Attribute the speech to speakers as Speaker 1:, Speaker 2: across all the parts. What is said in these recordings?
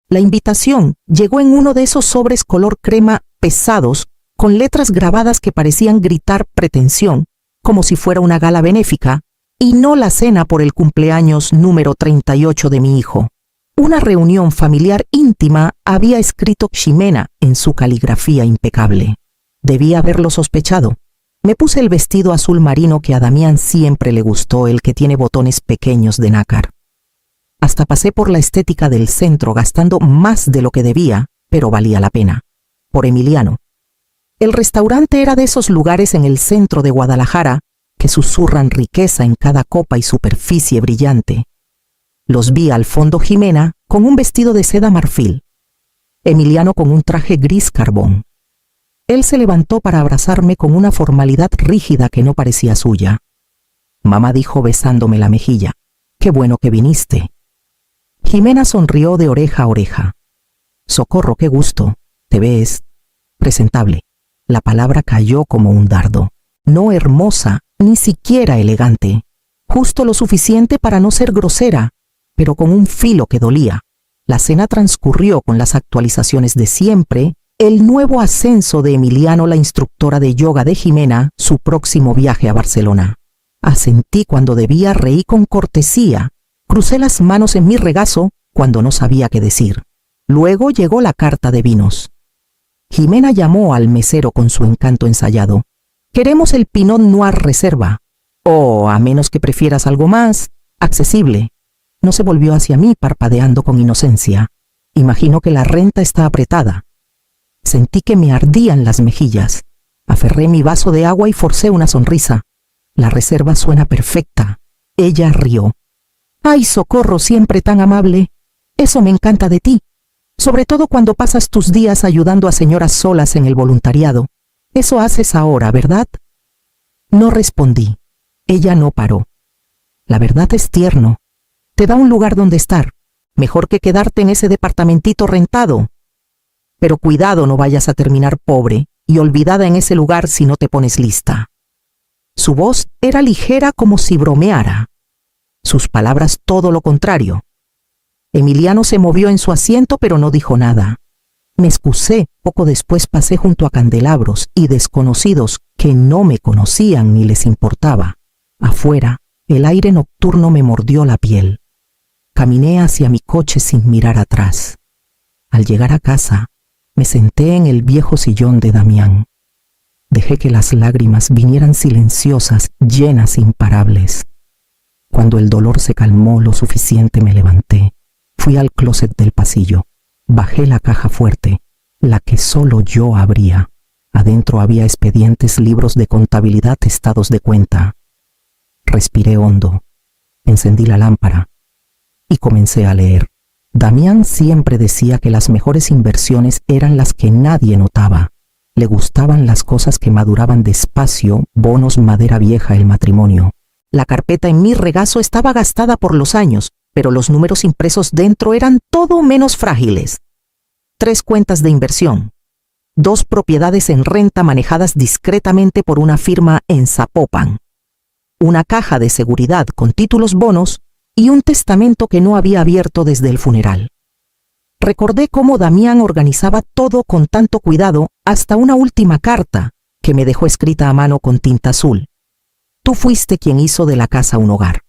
Speaker 1: La invitación llegó en uno de esos sobres color crema pesados, con letras grabadas que parecían gritar pretensión, como si fuera una gala benéfica, y no la cena por el cumpleaños número 38 de mi hijo. Una reunión familiar íntima, había escrito Ximena en su caligrafía impecable. Debía haberlo sospechado. Me puse el vestido azul marino que a Damián siempre le gustó, el que tiene botones pequeños de nácar. Hasta pasé por la estética del centro gastando más de lo que debía, pero valía la pena. Por Emiliano. El restaurante era de esos lugares en el centro de Guadalajara que susurran riqueza en cada copa y superficie brillante. Los vi al fondo Ximena con un vestido de seda marfil, Emiliano con un traje gris carbón. Él se levantó para abrazarme con una formalidad rígida que no parecía suya. Mamá dijo besándome la mejilla: «Qué bueno que viniste». Ximena sonrió de oreja a oreja. «Socorro, qué gusto. Te ves presentable». La palabra cayó como un dardo. No hermosa, ni siquiera elegante. Justo lo suficiente para no ser grosera, pero con un filo que dolía. La cena transcurrió con las actualizaciones de siempre, el nuevo ascenso de Emiliano, la instructora de yoga de Ximena, su próximo viaje a Barcelona. Asentí cuando debía, reí con cortesía, crucé las manos en mi regazo cuando no sabía qué decir. Luego llegó la carta de vinos. Ximena llamó al mesero con su encanto ensayado. «Queremos el Pinot Noir Reserva. Oh, a menos que prefieras algo más accesible». No se volvió hacia mí parpadeando con inocencia. Imagino que la renta está apretada. Sentí que me ardían las mejillas. Aferré mi vaso de agua y forcé una sonrisa. «La reserva suena perfecta». Ella rió. «Ay, Socorro, siempre tan amable. Eso me encanta de ti. Sobre todo cuando pasas tus días ayudando a señoras solas en el voluntariado. Eso haces ahora, ¿verdad?» No respondí. Ella no paró. «La verdad es tierno. Te da un lugar donde estar. Mejor que quedarte en ese departamentito rentado. Pero cuidado, no vayas a terminar pobre y olvidada en ese lugar si no te pones lista». Su voz era ligera como si bromeara. Sus palabras todo lo contrario. Emiliano se movió en su asiento pero no dijo nada. Me excusé, poco después pasé junto a candelabros y desconocidos que no me conocían ni les importaba. Afuera, el aire nocturno me mordió la piel. Caminé hacia mi coche sin mirar atrás. Al llegar a casa, me senté en el viejo sillón de Damián. Dejé que las lágrimas vinieran silenciosas, llenas, imparables. Cuando el dolor se calmó lo suficiente, me levanté. Fui al closet del pasillo. Bajé la caja fuerte, la que solo yo abría. Adentro había expedientes, libros de contabilidad, estados de cuenta. Respiré hondo. Encendí la lámpara y comencé a leer. Damián siempre decía que las mejores inversiones eran las que nadie notaba. Le gustaban las cosas que maduraban despacio, bonos, madera vieja, el matrimonio. La carpeta en mi regazo estaba gastada por los años, pero los números impresos dentro eran todo menos frágiles. 3 cuentas de inversión, 2 propiedades en renta manejadas discretamente por una firma en Zapopan, una caja de seguridad con títulos bonos y un testamento que no había abierto desde el funeral. Recordé cómo Damián organizaba todo con tanto cuidado, hasta una última carta que me dejó escrita a mano con tinta azul. Tú fuiste quien hizo de la casa un hogar.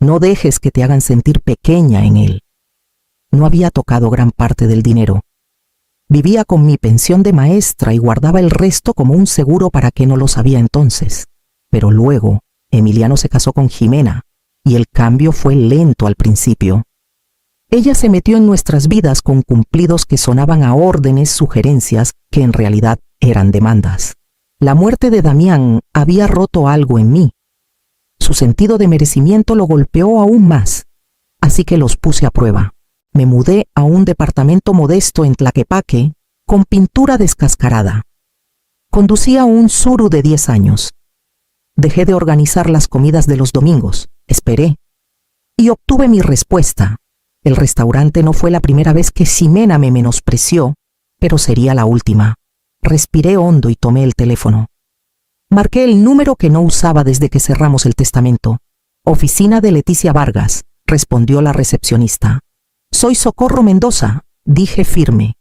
Speaker 1: No dejes que te hagan sentir pequeña en él. No había tocado gran parte del dinero. Vivía con mi pensión de maestra y guardaba el resto como un seguro para que no lo sabía entonces. Pero luego, Emiliano se casó con Ximena y el cambio fue lento al principio. Ella se metió en nuestras vidas con cumplidos que sonaban a órdenes, sugerencias que en realidad eran demandas. La muerte de Damián había roto algo en mí. Su sentido de merecimiento lo golpeó aún más, así que los puse a prueba. Me mudé a un departamento modesto en Tlaquepaque, con pintura descascarada. Conducía un Tsuru de 10 años. Dejé de organizar las comidas de los domingos, esperé, y obtuve mi respuesta. El restaurante no fue la primera vez que Ximena me menospreció, pero sería la última. Respiré hondo y tomé el teléfono. Marqué el número que no usaba desde que cerramos el testamento. Oficina de Leticia Vargas, respondió la recepcionista. Soy Socorro Mendoza. dije firme.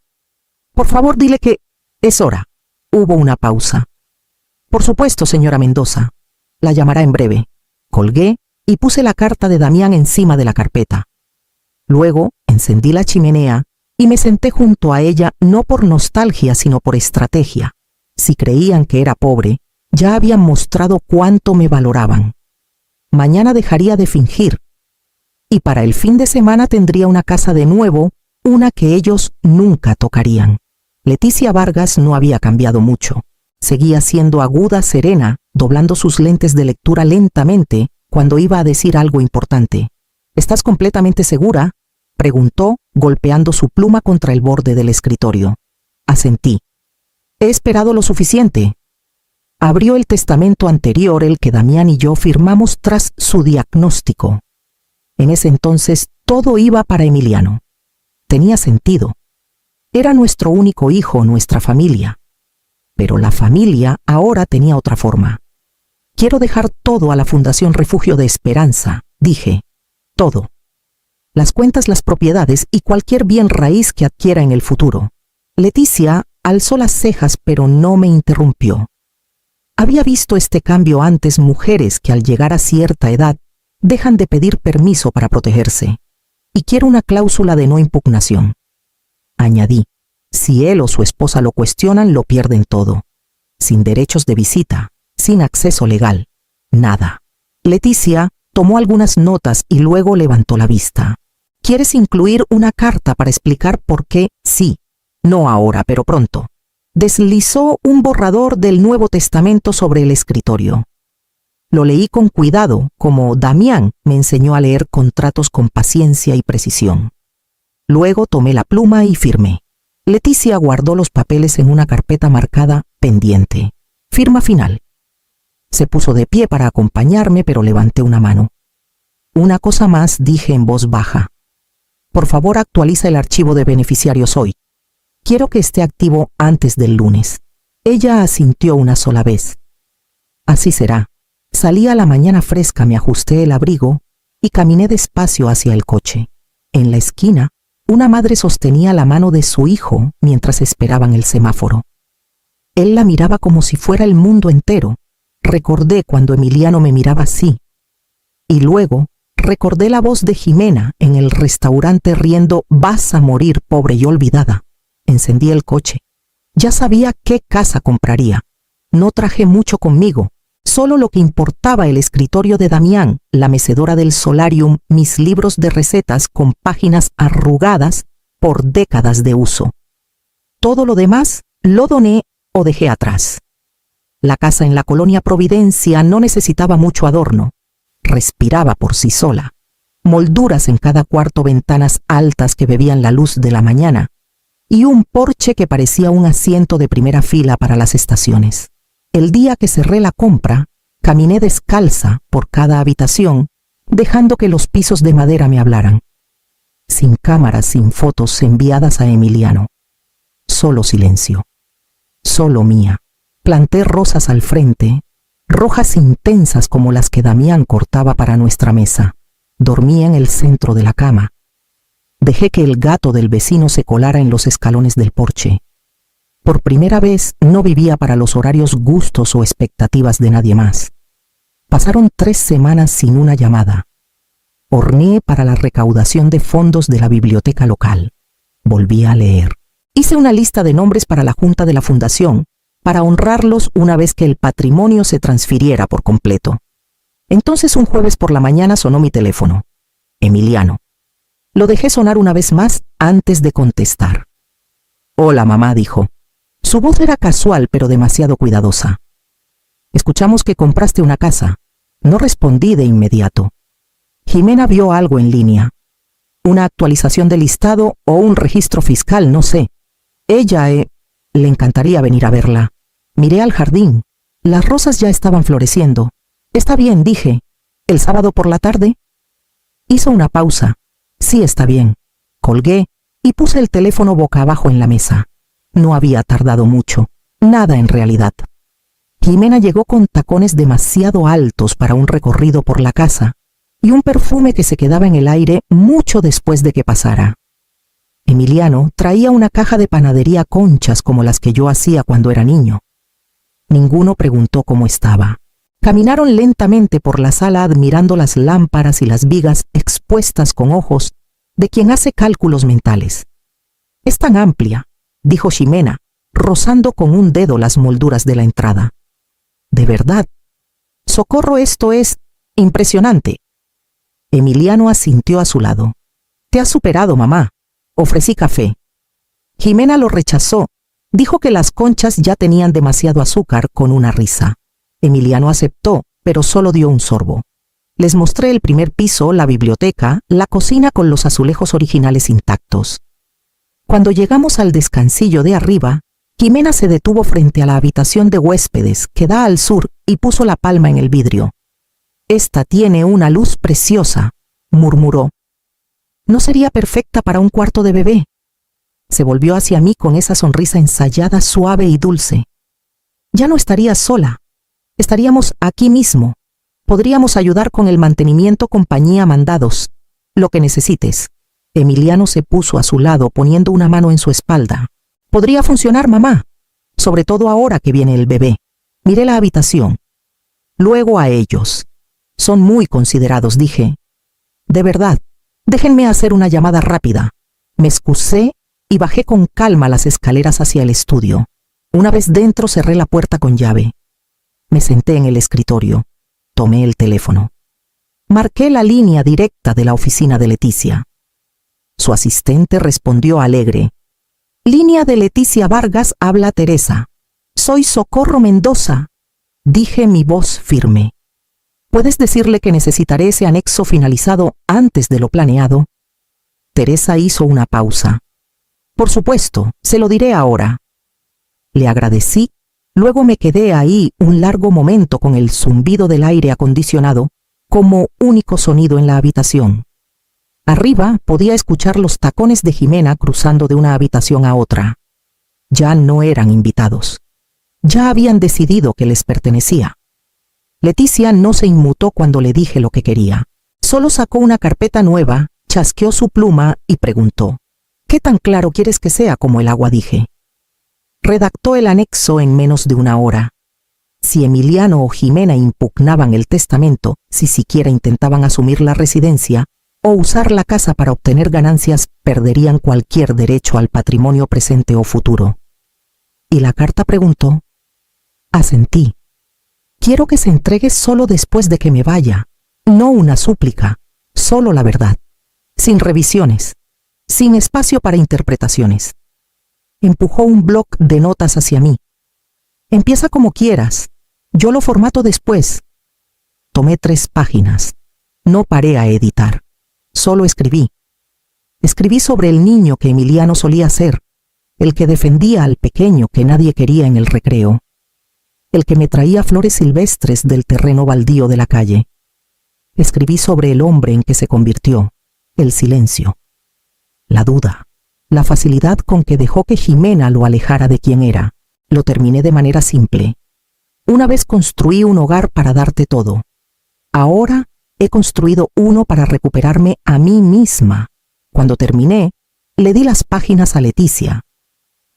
Speaker 1: Por favor, dile que es hora. Hubo una pausa. Por supuesto, señora Mendoza. La llamará en breve. Colgué y puse la carta de Damián encima de la carpeta. Luego encendí la chimenea y me senté junto a ella no por nostalgia sino por estrategia. Si creían que era pobre, ya habían mostrado cuánto me valoraban. Mañana dejaría de fingir. Y para el fin de semana tendría una casa de nuevo, una que ellos nunca tocarían. Leticia Vargas no había cambiado mucho. Seguía siendo aguda, serena, doblando sus lentes de lectura lentamente cuando iba a decir algo importante. ¿Estás completamente segura?, preguntó, golpeando su pluma contra el borde del escritorio. Asentí. He esperado lo suficiente. Abrió el testamento anterior, el que Damián y yo firmamos tras su diagnóstico. En ese entonces todo iba para Emiliano. Tenía sentido. Era nuestro único hijo, nuestra familia. Pero la familia ahora tenía otra forma. Quiero dejar todo a la Fundación Refugio de Esperanza, dije. Todo. Las cuentas, las propiedades y cualquier bien raíz que adquiera en el futuro. Leticia alzó las cejas, pero no me interrumpió. Había visto este cambio antes, mujeres que al llegar a cierta edad dejan de pedir permiso para protegerse. Y quiero una cláusula de no impugnación. Añadí, si él o su esposa lo cuestionan, lo pierden todo. Sin derechos de visita, sin acceso legal, nada. Leticia tomó algunas notas y luego levantó la vista. ¿Quieres incluir una carta para explicar por qué sí? No ahora, pero pronto. Deslizó un borrador del Nuevo Testamento sobre el escritorio. Lo leí con cuidado, como Damián me enseñó a leer contratos con paciencia y precisión. Luego tomé la pluma y firmé. Leticia guardó los papeles en una carpeta marcada pendiente. Firma final. Se puso de pie para acompañarme, pero levanté una mano. Una cosa más, dije en voz baja. Por favor, actualiza el archivo de beneficiarios hoy. Quiero que esté activo antes del lunes. Ella asintió una sola vez. Así será. Salí a la mañana fresca, me ajusté el abrigo y caminé despacio hacia el coche. En la esquina, una madre sostenía la mano de su hijo mientras esperaban el semáforo. Él la miraba como si fuera el mundo entero. Recordé cuando Emiliano me miraba así. Y luego recordé la voz de Jimena en el restaurante riendo: «Vas a morir, pobre y olvidada». Encendí el coche. Ya sabía qué casa compraría. No traje mucho conmigo. Solo lo que importaba: el escritorio de Damián, la mecedora del solarium, mis libros de recetas con páginas arrugadas por décadas de uso. Todo lo demás lo doné o dejé atrás. La casa en la colonia Providencia no necesitaba mucho adorno. Respiraba por sí sola. Molduras en cada cuarto, ventanas altas que bebían la luz de la mañana y un porche que parecía un asiento de primera fila para las estaciones. El día que cerré la compra, caminé descalza por cada habitación, dejando que los pisos de madera me hablaran. Sin cámaras, sin fotos enviadas a Emiliano. Solo silencio. Solo mía. Planté rosas al frente, rojas intensas como las que Damián cortaba para nuestra mesa. Dormí en el centro de la cama. Dejé que el gato del vecino se colara en los escalones del porche. Por primera vez no vivía para los horarios, gustos o expectativas de nadie más. Pasaron 3 semanas sin una llamada. Horneé para la recaudación de fondos de la biblioteca local. Volví a leer. Hice una lista de nombres para la junta de la fundación, para honrarlos una vez que el patrimonio se transfiriera por completo. Entonces un jueves por la mañana sonó mi teléfono. Emiliano. Lo dejé sonar una vez más antes de contestar. «Hola, mamá», dijo. Su voz era casual pero demasiado cuidadosa. «Escuchamos que compraste una casa». No respondí de inmediato. Jimena vio algo en línea. Una actualización del listado o un registro fiscal, no sé. Ella, le encantaría venir a verla. Miré al jardín. Las rosas ya estaban floreciendo. «Está bien», dije. «¿El sábado por la tarde?» Hizo una pausa. «Sí, está bien». Colgué y puse el teléfono boca abajo en la mesa. No había tardado mucho. Nada en realidad. Jimena llegó con tacones demasiado altos para un recorrido por la casa y un perfume que se quedaba en el aire mucho después de que pasara. Emiliano traía una caja de panadería conchas como las que yo hacía cuando era niño. Ninguno preguntó cómo estaba. Caminaron lentamente por la sala admirando las lámparas y las vigas expuestas con ojos de quien hace cálculos mentales. «Es tan amplia», dijo Ximena, rozando con un dedo las molduras de la entrada. «De verdad. Socorro, esto es impresionante». Emiliano asintió a su lado. «Te has superado, mamá». Ofrecí café. Ximena lo rechazó. Dijo que las conchas ya tenían demasiado azúcar con una risa. Emiliano aceptó, pero solo dio un sorbo. Les mostré el primer piso, la biblioteca, la cocina con los azulejos originales intactos. Cuando llegamos al descansillo de arriba, Ximena se detuvo frente a la habitación de huéspedes que da al sur y puso la palma en el vidrio. «Esta tiene una luz preciosa», murmuró. «¿No sería perfecta para un cuarto de bebé?». Se volvió hacia mí con esa sonrisa ensayada, suave y dulce. «Ya no estarías sola. Estaríamos aquí mismo. Podríamos ayudar con el mantenimiento, compañía, mandados. Lo que necesites». Emiliano se puso a su lado poniendo una mano en su espalda. «Podría funcionar, mamá. Sobre todo ahora que viene el bebé». Miré la habitación. Luego a ellos. «Son muy considerados», dije. «De verdad. Déjenme hacer una llamada rápida». Me excusé y bajé con calma las escaleras hacia el estudio. Una vez dentro cerré la puerta con llave. Me senté en el escritorio. Tomé el teléfono. Marqué la línea directa de la oficina de Leticia. Su asistente respondió alegre. «Línea de Leticia Vargas, habla Teresa. Soy Socorro Mendoza», dije, mi voz firme. «¿Puedes decirle que necesitaré ese anexo finalizado antes de lo planeado?» Teresa hizo una pausa. «Por supuesto, se lo diré ahora». Le agradecí, luego me quedé ahí un largo momento con el zumbido del aire acondicionado como único sonido en la habitación. Arriba podía escuchar los tacones de Ximena cruzando de una habitación a otra. Ya no eran invitados. Ya habían decidido que les pertenecía. Leticia no se inmutó cuando le dije lo que quería. Solo sacó una carpeta nueva, chasqueó su pluma y preguntó: «¿Qué tan claro quieres que sea como el agua?», dije. Redactó el anexo en menos de una hora. Si Emiliano o Ximena impugnaban el testamento, si siquiera intentaban asumir la residencia o usar la casa para obtener ganancias, perderían cualquier derecho al patrimonio presente o futuro. ¿Y la carta?, preguntó. Asentí. «Quiero que se entregue solo después de que me vaya. No una súplica, solo la verdad. Sin revisiones, sin espacio para interpretaciones». Empujó un bloc de notas hacia mí. «Empieza como quieras. Yo lo formato después». Tomé 3 páginas. No paré a editar. Solo escribí. Escribí sobre el niño que Emiliano solía ser, el que defendía al pequeño que nadie quería en el recreo, el que me traía flores silvestres del terreno baldío de la calle. Escribí sobre el hombre en que se convirtió, el silencio, la duda, la facilidad con que dejó que Ximena lo alejara de quien era. Lo terminé de manera simple. Una vez construí un hogar para darte todo. Ahora he construido uno para recuperarme a mí misma. Cuando terminé, le di las páginas a Leticia.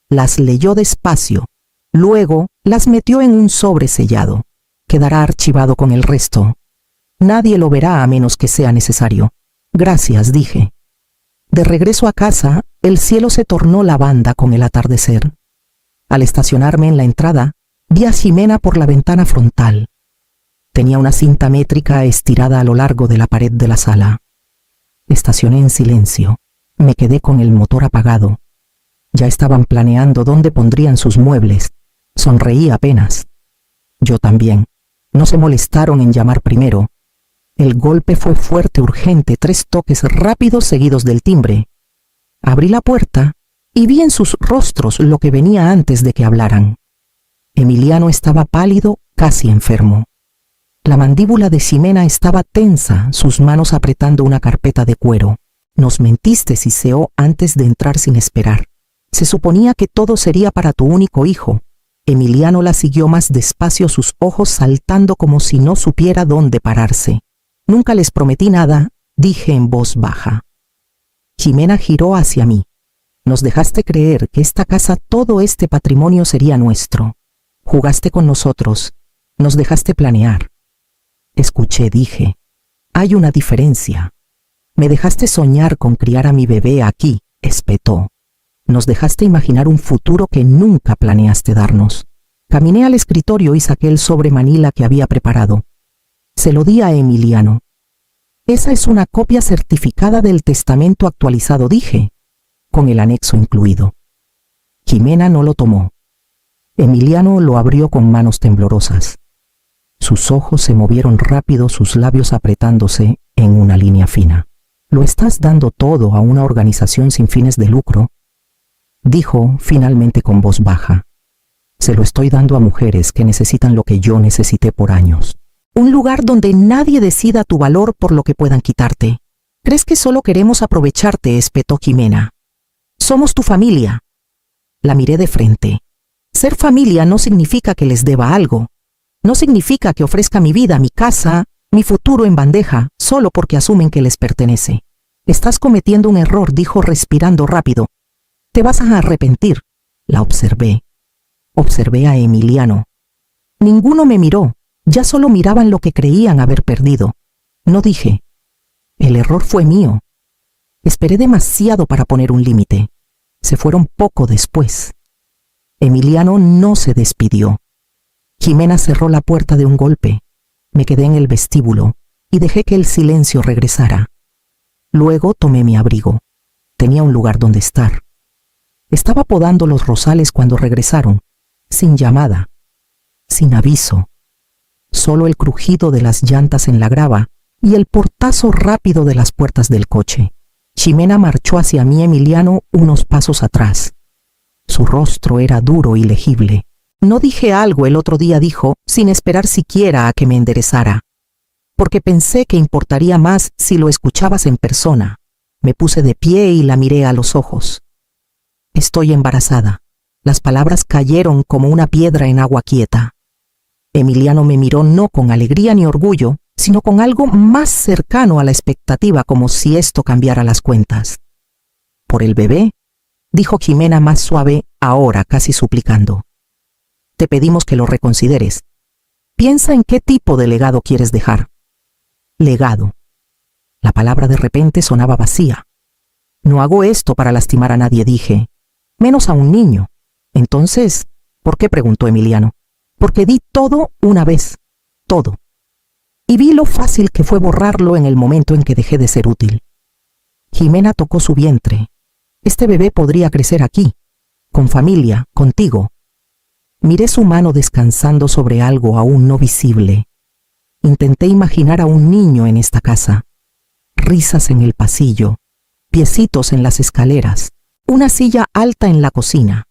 Speaker 1: Las leyó despacio. Luego las metió en un sobre sellado. Quedará archivado con el resto. Nadie lo verá a menos que sea necesario. «Gracias», dije. De regreso a casa, el cielo se tornó lavanda con el atardecer. Al estacionarme en la entrada, vi a Ximena por la ventana frontal. Tenía una cinta métrica estirada a lo largo de la pared de la sala. Estacioné en silencio. Me quedé con el motor apagado. Ya estaban planeando dónde pondrían sus muebles. Sonreí apenas. Yo también. No se molestaron en llamar primero. El golpe fue fuerte, urgente, 3 toques rápidos seguidos del timbre. Abrí la puerta y vi en sus rostros lo que venía antes de que hablaran. Emiliano estaba pálido, casi enfermo. La mandíbula de Ximena estaba tensa, sus manos apretando una carpeta de cuero. «Nos mentiste», siseó antes de entrar sin esperar. «Se suponía que todo sería para tu único hijo». Emiliano la siguió más despacio, sus ojos saltando como si no supiera dónde pararse. «Nunca les prometí nada», dije en voz baja. Ximena giró hacia mí. Nos dejaste creer que esta casa, todo este patrimonio sería nuestro. Jugaste con nosotros, nos dejaste planear. Escuché, dije. Hay una diferencia. Me dejaste soñar con criar a mi bebé aquí, espetó. Nos dejaste imaginar un futuro que nunca planeaste darnos. Caminé al escritorio y saqué el sobre manila que había preparado. Se lo di a Emiliano. Esa es una copia certificada del testamento actualizado, dije, con el anexo incluido. Jimena no lo tomó. Emiliano lo abrió con manos temblorosas. Sus ojos se movieron rápido, sus labios apretándose en una línea fina. ¿Lo estás dando todo a una organización sin fines de lucro?, dijo finalmente con voz baja. Se lo estoy dando a mujeres que necesitan lo que yo necesité por años. Un lugar donde nadie decida tu valor por lo que puedan quitarte. ¿Crees que solo queremos aprovecharte?, espetó Jimena. Somos tu familia. La miré de frente. Ser familia no significa que les deba algo. No significa que ofrezca mi vida, mi casa, mi futuro en bandeja, solo porque asumen que les pertenece. Estás cometiendo un error, dijo respirando rápido. Te vas a arrepentir. La observé. Observé a Emiliano. Ninguno me miró, ya solo miraban lo que creían haber perdido. No dije. El error fue mío. Esperé demasiado para poner un límite. Se fueron poco después. Emiliano no se despidió. Jimena cerró la puerta de un golpe. Me quedé en el vestíbulo y dejé que el silencio regresara. Luego tomé mi abrigo. Tenía un lugar donde estar. Estaba podando los rosales cuando regresaron, sin llamada, sin aviso. Solo el crujido de las llantas en la grava y el portazo rápido de las puertas del coche. Jimena marchó hacia mí, Emiliano unos pasos atrás. Su rostro era duro y legible. No dije algo el otro día, dijo, sin esperar siquiera a que me enderezara. Porque pensé que importaría más si lo escuchabas en persona. Me puse de pie y la miré a los ojos. Estoy embarazada. Las palabras cayeron como una piedra en agua quieta. Emiliano me miró no con alegría ni orgullo, sino con algo más cercano a la expectativa, como si esto cambiara las cuentas. Por el bebé, dijo Jimena más suave, ahora casi suplicando. Te pedimos que lo reconsideres. Piensa en qué tipo de legado quieres dejar. Legado. La palabra de repente sonaba vacía. No hago esto para lastimar a nadie, dije. Menos a un niño. Entonces, ¿por qué?, preguntó Emiliano. Porque di todo una vez. Todo. Y vi lo fácil que fue borrarlo en el momento en que dejé de ser útil. Jimena tocó su vientre. Este bebé podría crecer aquí, con familia, contigo. Miré su mano descansando sobre algo aún no visible. Intenté imaginar a un niño en esta casa. Risas en el pasillo, piecitos en las escaleras, una silla alta en la cocina.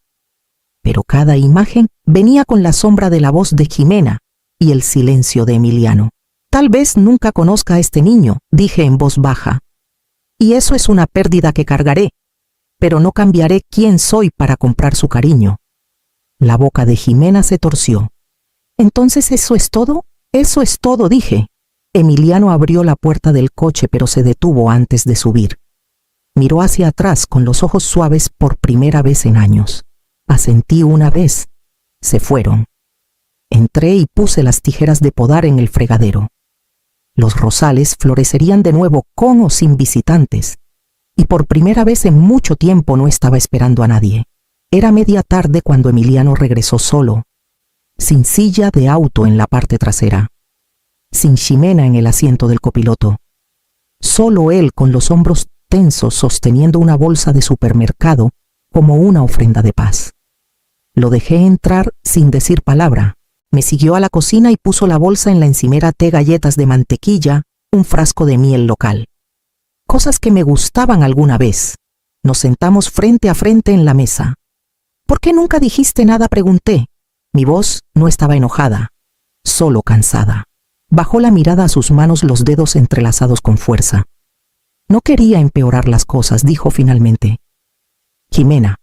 Speaker 1: Pero cada imagen venía con la sombra de la voz de Jimena y el silencio de Emiliano. Tal vez nunca conozca a este niño, dije en voz baja. Y eso es una pérdida que cargaré, pero no cambiaré quién soy para comprar su cariño. La boca de Jimena se torció. ¿Entonces eso es todo? Eso es todo, dije. Emiliano abrió la puerta del coche, pero se detuvo antes de subir. Miró hacia atrás con los ojos suaves por primera vez en años. Asentí una vez. Se fueron. Entré y puse las tijeras de podar en el fregadero. Los rosales florecerían de nuevo con o sin visitantes, y por primera vez en mucho tiempo no estaba esperando a nadie. Era media tarde cuando Emiliano regresó solo, sin silla de auto en la parte trasera, sin Jimena en el asiento del copiloto. Solo él con los hombros tensos sosteniendo una bolsa de supermercado como una ofrenda de paz. Lo dejé entrar sin decir palabra. Me siguió a la cocina y puso la bolsa en la encimera, té, galletas de mantequilla, un frasco de miel local. Cosas que me gustaban alguna vez. Nos sentamos frente a frente en la mesa. ¿Por qué nunca dijiste nada?, pregunté. Mi voz no estaba enojada, solo cansada. Bajó la mirada a sus manos, los dedos entrelazados con fuerza. No quería empeorar las cosas, dijo finalmente. Jimena.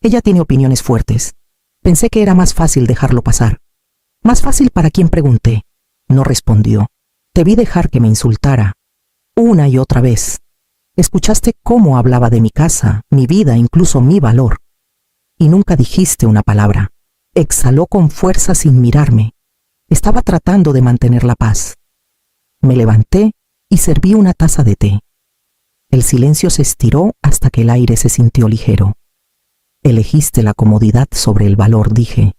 Speaker 1: Ella tiene opiniones fuertes. Pensé que era más fácil dejarlo pasar. Más fácil para quien, pregunté. No respondió. Te vi dejar que me insultara. Una y otra vez. Escuchaste cómo hablaba de mi casa, mi vida, incluso mi valor. Y nunca dijiste una palabra. Exhaló con fuerza sin mirarme. Estaba tratando de mantener la paz. Me levanté y serví una taza de té. El silencio se estiró hasta que el aire se sintió ligero. Elegiste la comodidad sobre el valor, dije.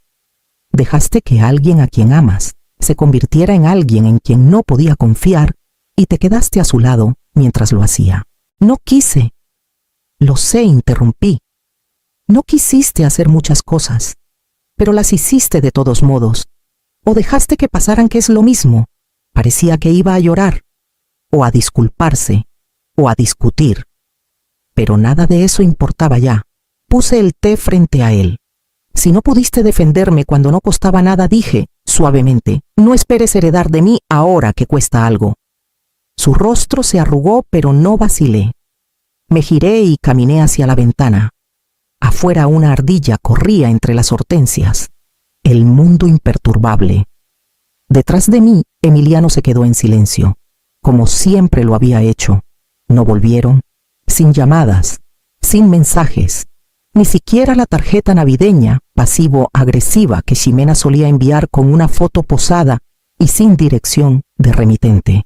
Speaker 1: Dejaste que alguien a quien amas se convirtiera en alguien en quien no podía confiar y te quedaste a su lado mientras lo hacía. No quise. Lo sé, interrumpí. No quisiste hacer muchas cosas, pero las hiciste de todos modos. O dejaste que pasaran, que es lo mismo. Parecía que iba a llorar, o a disculparse, o a discutir. Pero nada de eso importaba ya. Puse el té frente a él. Si no pudiste defenderme cuando no costaba nada, dije, suavemente, no esperes heredar de mí ahora que cuesta algo. Su rostro se arrugó, pero no vacilé. Me giré y caminé hacia la ventana. Afuera una ardilla corría entre las hortensias. El mundo imperturbable. Detrás de mí, Emiliano se quedó en silencio, como siempre lo había hecho. No volvieron, sin llamadas, sin mensajes, ni siquiera la tarjeta navideña pasivo-agresiva que Ximena solía enviar con una foto posada y sin dirección de remitente.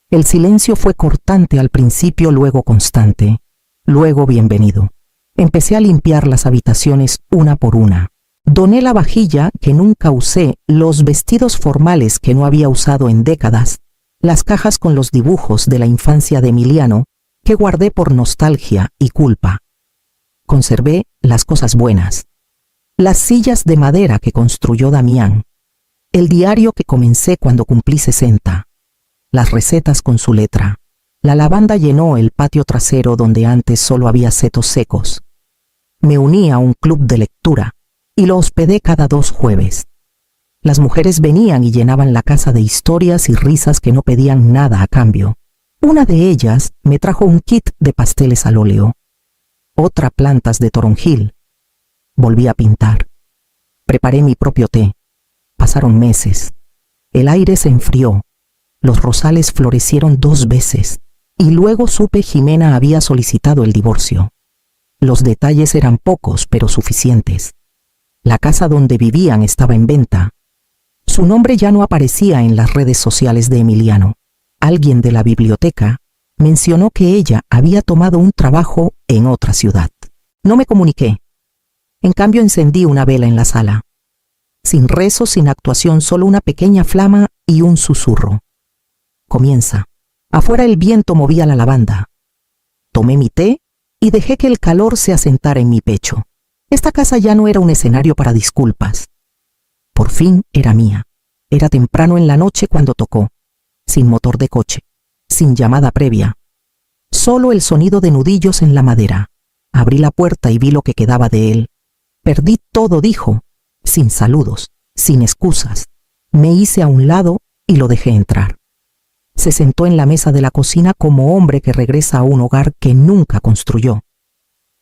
Speaker 1: El silencio fue cortante al principio, luego constante, luego bienvenido. Empecé a limpiar las habitaciones una por una. Doné la vajilla que nunca usé, los vestidos formales que no había usado en décadas, las cajas con los dibujos de la infancia de Emiliano que guardé por nostalgia y culpa. Conservé las cosas buenas. Las sillas de madera que construyó Damián, el diario que comencé cuando cumplí 60, las recetas con su letra. La lavanda llenó el patio trasero donde antes solo había setos secos. Me uní a un club de lectura y lo hospedé cada 2 jueves. Las mujeres venían y llenaban la casa de historias y risas que no pedían nada a cambio. Una de ellas me trajo un kit de pasteles al óleo, otra plantas de toronjil. Volví a pintar. Preparé mi propio té. Pasaron meses. El aire se enfrió. Los rosales florecieron 2 veces. Y luego supe Ximena había solicitado el divorcio. Los detalles eran pocos, pero suficientes. La casa donde vivían estaba en venta. Su nombre ya no aparecía en las redes sociales de Emiliano. Alguien de la biblioteca mencionó que ella había tomado un trabajo en otra ciudad. No me comuniqué. En cambio, encendí una vela en la sala. Sin rezo, sin actuación, solo una pequeña flama y un susurro. Comienza. Afuera el viento movía la lavanda. Tomé mi té y dejé que el calor se asentara en mi pecho. Esta casa ya no era un escenario para disculpas. Por fin era mía. Era temprano en la noche cuando tocó, sin motor de coche, sin llamada previa. Solo el sonido de nudillos en la madera. Abrí la puerta y vi lo que quedaba de él. Perdí todo, dijo, sin saludos, sin excusas. Me hice a un lado y lo dejé entrar. Se sentó en la mesa de la cocina como hombre que regresa a un hogar que nunca construyó.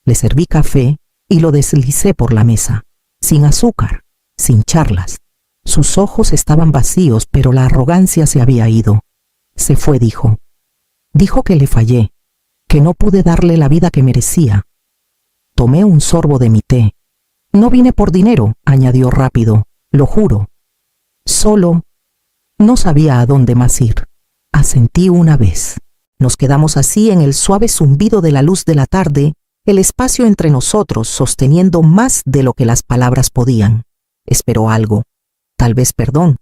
Speaker 1: Le serví café y lo deslicé por la mesa, sin azúcar, sin charlas. Sus ojos estaban vacíos, pero la arrogancia se había ido. Se fue, dijo. Dijo que le fallé, que no pude darle la vida que merecía. Tomé un sorbo de mi té. No vine por dinero, añadió rápido, lo juro. Solo no sabía a dónde más ir. Asentí una vez. Nos quedamos así en el suave zumbido de la luz de la tarde, el espacio entre nosotros sosteniendo más de lo que las palabras podían. Esperó algo. Tal vez perdón,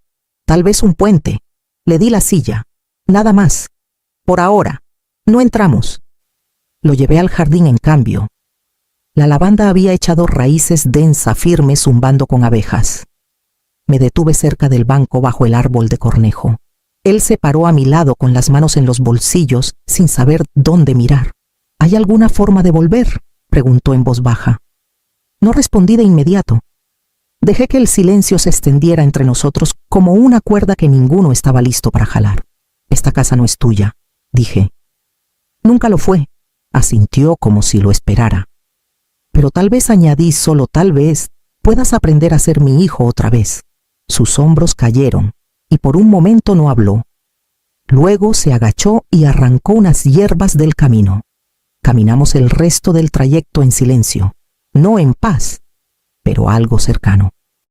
Speaker 1: tal vez un puente. Le di la silla. Nada más. Por ahora. No entramos. Lo llevé al jardín en cambio. La lavanda había echado raíces densa, firme, zumbando con abejas. Me detuve cerca del banco bajo el árbol de cornejo. Él se paró a mi lado con las manos en los bolsillos, sin saber dónde mirar. ¿Hay alguna forma de volver?, preguntó en voz baja. No respondí de inmediato. Dejé que el silencio se extendiera entre nosotros como una cuerda que ninguno estaba listo para jalar. Esta casa no es tuya, dije. Nunca lo fue, asintió como si lo esperara. Pero tal vez, añadí, solo tal vez, puedas aprender a ser mi hijo otra vez. Sus hombros cayeron y por un momento no habló. Luego se agachó y arrancó unas hierbas del camino. Caminamos el resto del trayecto en silencio, no en paz, pero algo cercano.